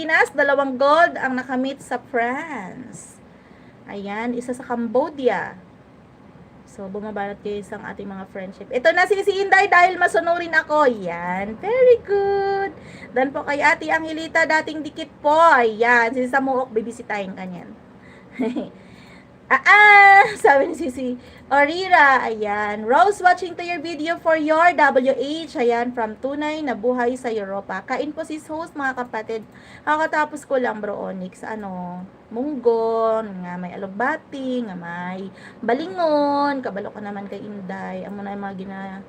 Pilipinas, 2 gold ang nakamit sa France. Ayan, isa sa Cambodia. So, bumabalot kayo sa ating mga friendship. Ito na si Inday dahil masunurin ako. Yan. Very good. Dan po kay Ate Angelita, dating dikit po. Ayan. Si Samuok, bibisitahin ka niyan. Sabi ni Sisi Orira, ayan. Rose, watching to your video for your WH. Ayan, from tunay na buhay sa Europa. Kain po sis host, mga kapatid. Kakatapos ko lang, bro Onyx. Munggon, nga may alugbati, nga may balingon. Kabalo ka naman kay Inday. Amo na yung mga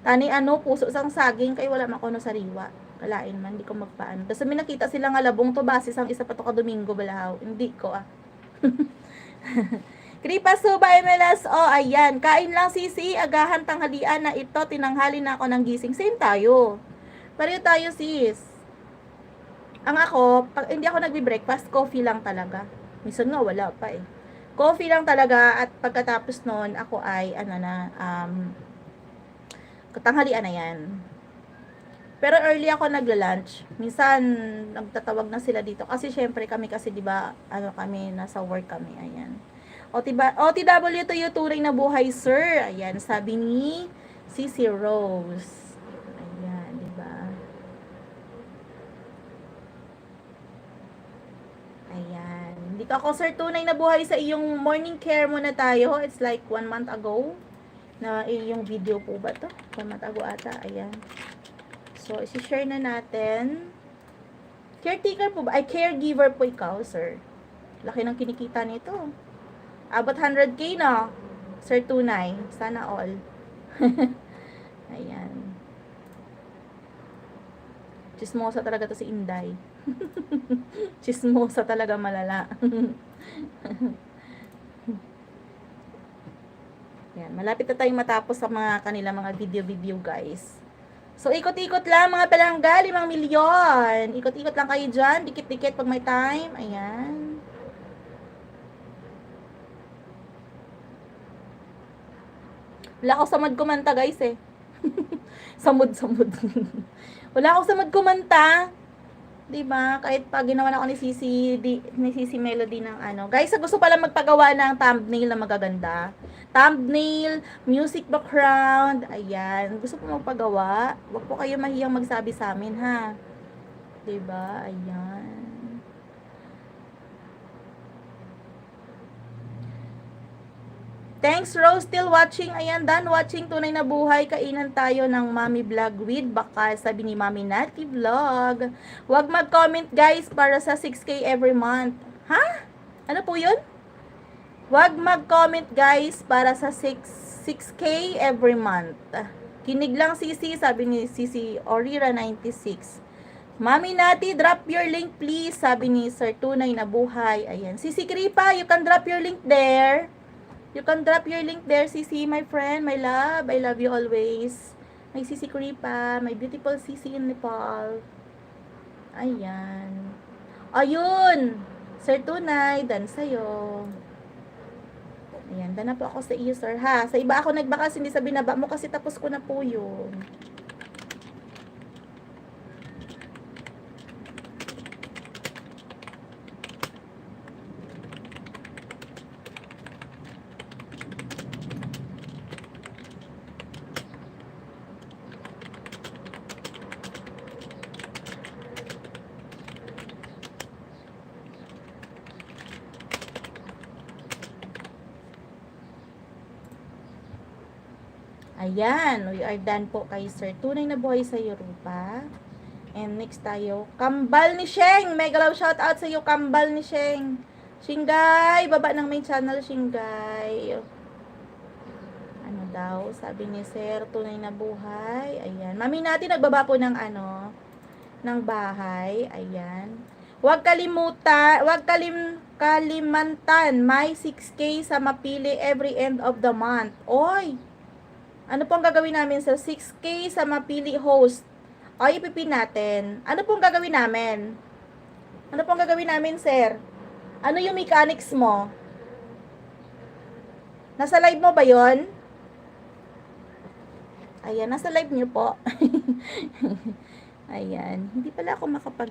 tani puso sang saging, kay wala makono sariwa. Kalain man, hindi ko magpaan. Tapos may nakita silang alabong to, base sang isa pa to ka Domingo balahaw. Hindi ko Kripa Suba MLS, ayan, kain lang sisi, agahan tanghalian na ito, tinanghali na ako ng gising. Same tayo. Pareho tayo sis. Ang ako, pag hindi ako nagbi-breakfast, coffee lang talaga. Minsan nga wala pa eh. Coffee lang talaga at pagkatapos noon, ako ay, tanghalian na yan. Pero early ako nagla-lunch. Minsan, nagtatawag na sila dito. Kasi syempre kami kasi, diba, kami, nasa work kami. Ayan. OTW to yung turing na buhay, sir. Ayan, sabi ni Sisi Rose. Ayan, diba? Ayan. Dito ako, sir, tunay na buhay sa iyong morning care muna tayo. It's like 1 month ago. Na yung video po ba to? 1 month ago ata. Ayan. So, isi-share na natin. Caretaker po ba? Ay, caregiver po ikaw, sir. Laki ng kinikita nito. Abot 100k na. Sir Tunay. Sana all. Ayan. Chismosa talaga to si Inday. Chismosa talaga malala. Yan. Malapit na tayong matapos sa kanilang mga video guys. So, ikot-ikot lang mga palangga, 5 milyon. Ikot-ikot lang kayo dyan. Dikit-dikit pag may time. Ayan. Wala ako samad kumanta guys eh. Samud. Wala ako samad kumanta. Diba? Kahit pag ginawa na ako ni Sisi Melody ng Guys, gusto pala magpagawa ng thumbnail na magaganda. Thumbnail, music background, ayan. Gusto po magpagawa. Huwag po kayo mahiyang magsabi sa amin, ha? Diba? Ayan. Thanks, Rose. Still watching. Ayan, done watching Tunay na Buhay. Kainan tayo ng Mami Vlog with Bakal. Sabi ni Mami Nati Vlog. Huwag mag-comment, guys, para sa 6K every month. Ha? Ano po yun? Huwag mag-comment, guys, para sa 6K every month. Kinig lang, Sisi. Sabi ni Sisi Orira 96. Mami Nati, drop your link, please. Sabi ni Sir Tunay na Buhay. Ayan. Sisi Kripa, you can drop your link there. You can drop your link there, Sisi, my friend, my love. I love you always. My Sisi Kripa, my beautiful Sisi in Nepal. Ayan. Ayun. Sir Tunay, dan sa'yo. Ayan, dan na po ako sa iyo, sir, ha. Sa iba ako nagbakas, hindi sa binaba mo kasi tapos ko na po yun. Ayan, we are done po kay Sir Tunay na Buhay sa Europa. And next tayo, Kambal ni Sheng. Mega love shout out sa iyo, Kambal ni Sheng. Shinggay, baba ng main channel, Shinggay. Ano daw, sabi ni Sir Tunay na Buhay. Ayan, Mami natin nagbaba po ng ng bahay. Ayan. Huwag kalimantan, may 6K sa mapili every end of the month. Oy! Ano pong gagawin namin sa 6K sa mapili host? O, ipipin natin. Ano pong gagawin namin? Ano pong gagawin namin, sir? Ano yung mechanics mo? Nasa live mo ba yon? Ayan, nasa live niyo po. Ayan. Hindi pala ako makapag